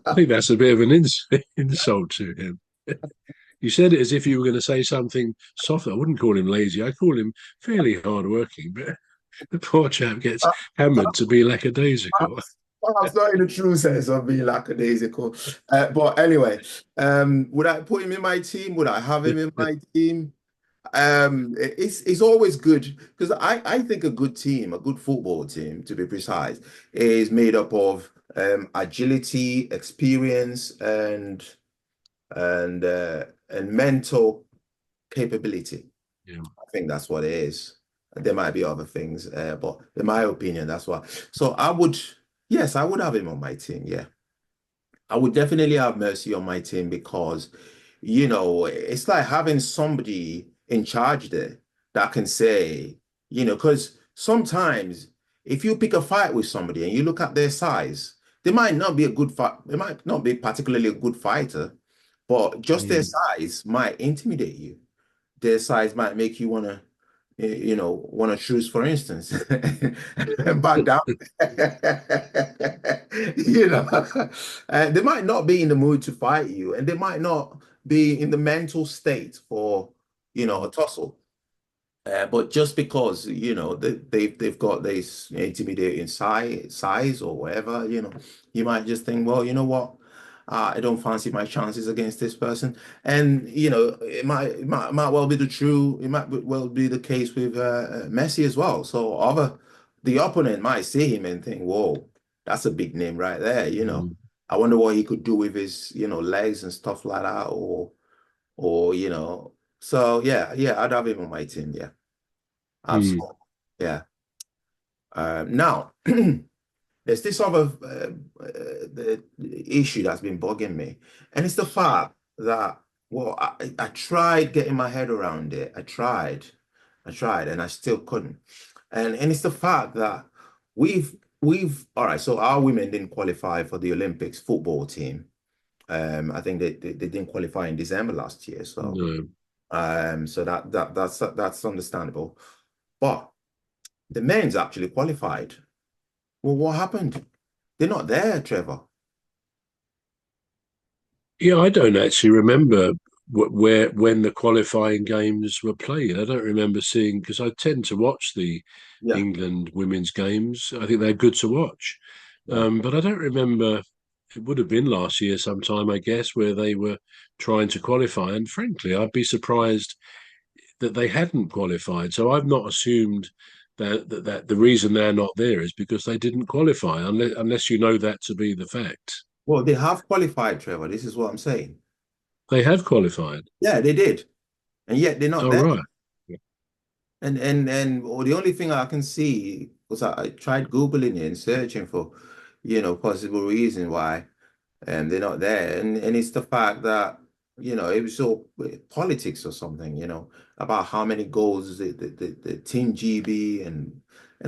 I think that's a bit of an insult to him. You said it as if you were going to say something soft. I wouldn't call him lazy. I call him fairly hardworking, but the poor chap gets hammered to be lackadaisical. Perhaps not in the true sense of being lackadaisical. But anyway, would I put him in my team? Would I have him in my team? It's always good because I think a good team, a good football team, to be precise, is made up of agility, experience, and mental capability. Yeah. I think that's what it is. There might be other things, but in my opinion, that's what. So yes, I would have him on my team. Yeah, I would definitely have Mercy on my team because, it's like having somebody in charge there that can say, because sometimes if you pick a fight with somebody and you look at their size, they might not be a good fight, they might not be particularly a good fighter, but just their Mm. size might intimidate you. Their size might make you want to choose, for instance, and back down. you know, they might not be in the mood to fight you, and they might not be in the mental state for, a tussle. But just because, they've got this intimidating size or whatever, you might just think, well, you know what? I don't fancy my chances against this person. And, it might well be it might well be the case with Messi as well. So the opponent might see him and think, whoa, that's a big name right there. Mm. I wonder what he could do with his, legs and stuff like that, or. So yeah, I'd have him on my team. Yeah. Mm. Absolutely. Yeah. Now, there's this other the issue that's been bugging me, and it's the fact that, well, I tried getting my head around it. I tried, and I still couldn't. And it's the fact that we've all right. So our women didn't qualify for the Olympics football team. I think they didn't qualify in December last year. No. So that's understandable. But the men's actually qualified. Well, what happened? They're not there, Trevor. Yeah, I don't actually remember where when the qualifying games were played. I don't remember seeing because I tend to watch the Yeah, England women's games. I think they're good to watch, yeah. but I don't remember. It would have been last year sometime, I guess, where they were trying to qualify. And frankly, I'd be surprised that they hadn't qualified. So I've not assumed that the reason they're not there is because they didn't qualify, unless you know that to be the fact. Well, they have qualified, Trevor. This is what I'm saying. They have qualified. Yeah, they did, and yet they're not Oh, there. right. And well, the only thing I can see was I tried Googling it and searching for, possible reason why they're not there, and it's the fact that it was all politics or something, about how many goals the team GB and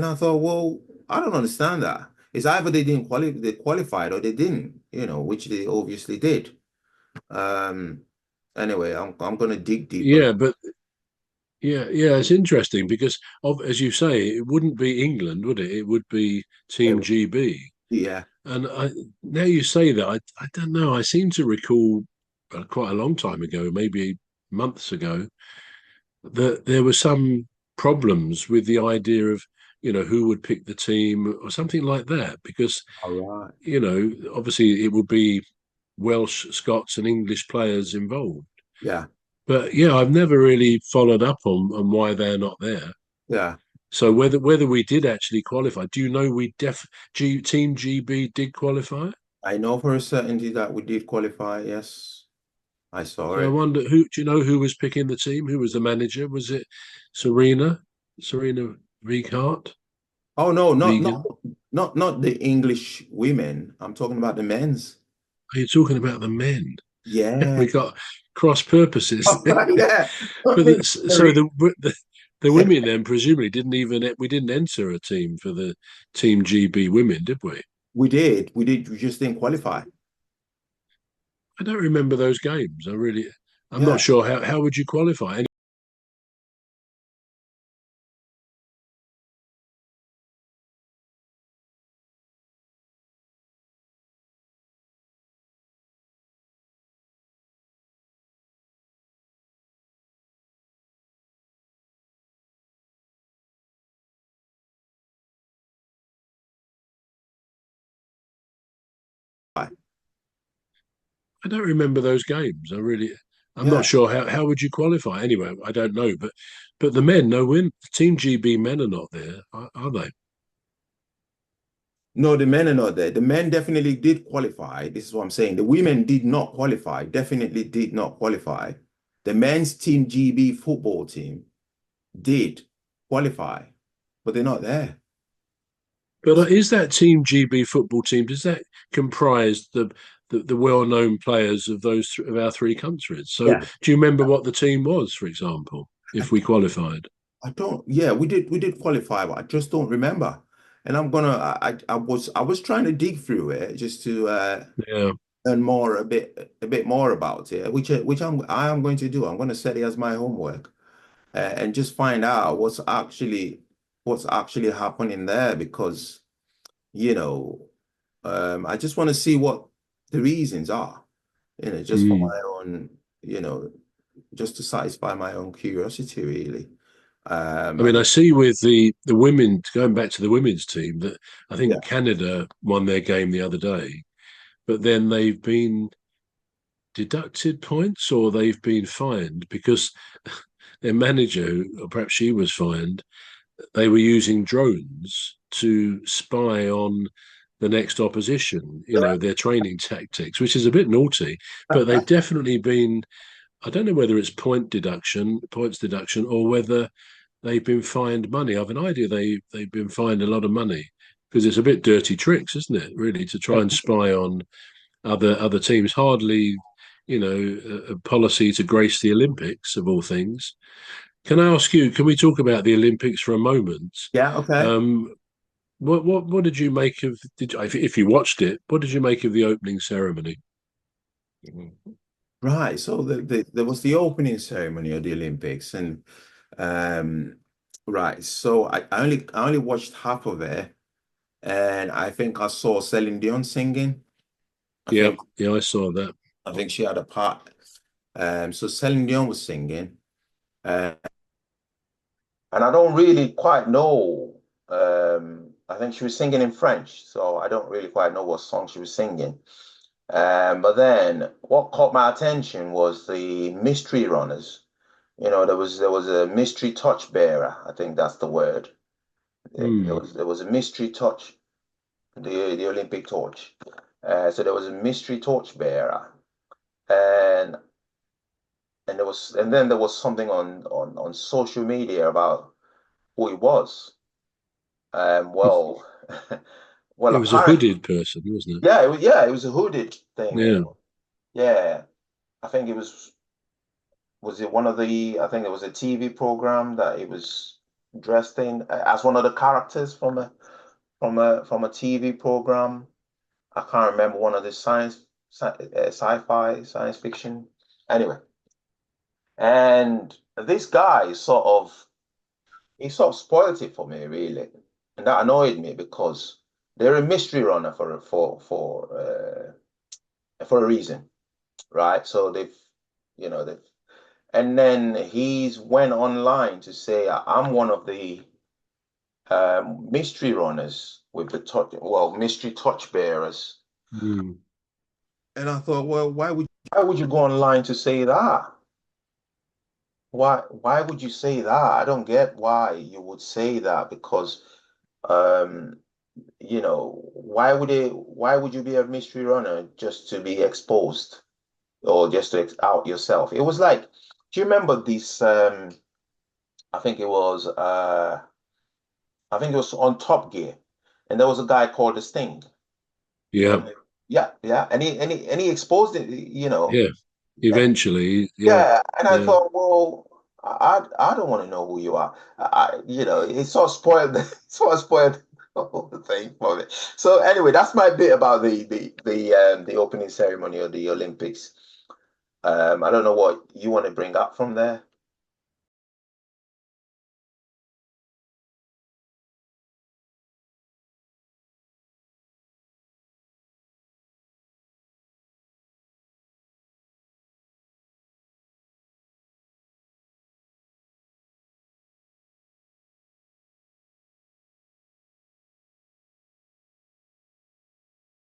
I thought, well, I don't understand that. It's either they qualified or they didn't, which they obviously did. Um, anyway, I'm gonna dig deeper. Yeah, but yeah, it's interesting because as you say, it wouldn't be England, would it? It would be Team GB. Yeah, And now you say that, I don't know. I seem to recall quite a long time ago, maybe months ago, that there were some problems with the idea of, who would pick the team or something like that. Because, all right. obviously it would be Welsh, Scots, and English players involved. Yeah, But yeah, I've never really followed up on why they're not there. yeah. So whether we did actually qualify, do you know Team GB did qualify? I know for a certainty that we did qualify. Yes, I saw So I it. wonder who do you know who was picking the team? Who was the manager? Was it Serena? Serena Reghart? Oh no, not not Vegan? not the English women. I'm talking about the men's. Are you talking about the men? Yeah. We got cross purposes. Yeah. But so Sorry. the women then presumably didn't even we didn't enter a team for the Team GB women, did we? We did. We did. We just didn't qualify. I don't remember those games. I'm not Yeah. sure how would you qualify. I don't remember those games. I'm Yeah. not sure how would you qualify anyway. I don't know, but the men, no win. Team GB men are not there, are they? No, the men are not there. The men definitely did qualify. This is what I'm saying. The women did not qualify, definitely did not qualify. The men's team GB football team did qualify, but they're not there. But is that Team GB football team? Does that comprise the well-known players of of our three countries? So, Yeah. do you remember what the team was, for example, I if we qualified? I don't. Yeah, we did qualify, but I just don't remember. And I'm gonna. I was trying to dig through it just to Yeah. learn more a bit more about it, which I am going to do. I'm going to set it as my homework and just find out what's actually happening there because you know I just want to see what the reasons are. Just for Mm. my own, you know, just to satisfy my own curiosity, really. I mean, And I see with the women going back to the women's team that I yeah, think Canada won their game the other day, but then they've been deducted points or they've been fined because their manager, or perhaps she was fined, they were using drones to spy on the next opposition, their training tactics, which is a bit naughty, but they've definitely been, I don't know whether it's points deduction, or whether they've been fined money. I've an idea they've been fined a lot of money because it's a bit dirty tricks, isn't it, really, to try and spy on other teams. Hardly, a policy to grace the Olympics of all things. Can I ask you? Can we talk about the Olympics for a moment? yeah, okay. Um, what did you make of? If you watched it, what did you make of the opening ceremony? Right. So there was the opening ceremony of the Olympics, and um, right. So I only watched half of it, and I think I saw Celine Dion singing. I Yeah, think yeah, I saw that. I think she had a part. So Celine Dion was singing, uh, and I don't really quite know. I think she was singing in French, so I don't really quite know what song she was singing. But then what caught my attention was the mystery runners. There was a mystery touch bearer. I think that's the word. There Hmm. was there was a mystery touch, the Olympic torch. So there was a mystery torch bearer, and then there was something on social media about who it was. Well, well, It was a apparently, hooded person, wasn't it? yeah, it was a hooded thing. Yeah. Yeah, I think it was it one of the I think it was a TV program that it was dressed in as one of the characters from a TV program. I can't remember one of the sci-fi science fiction. Anyway, and this guy he sort of spoiled it for me really, and that annoyed me because they're a mystery runner for a reason, right? So they've and then he's went online to say I'm one of the mystery runners with the touch, well, mystery touch bearers. Hmm. And I thought, well, why would you go online to say that? Why would you say that? I don't get why you would say that because um why would you be a mystery runner just to be exposed or just to out yourself? It was like, do you remember this I think it was I think it was on Top Gear, and there was a guy called the Sting. Yeah. And yeah, yeah, and he exposed it. Yeah. Eventually, yeah. Yeah, and I Yeah. thought, well, I don't want to know who you are. It sort of spoiled the whole thing for me. So anyway, that's my bit about the opening ceremony of the Olympics. I don't know what you want to bring up from there.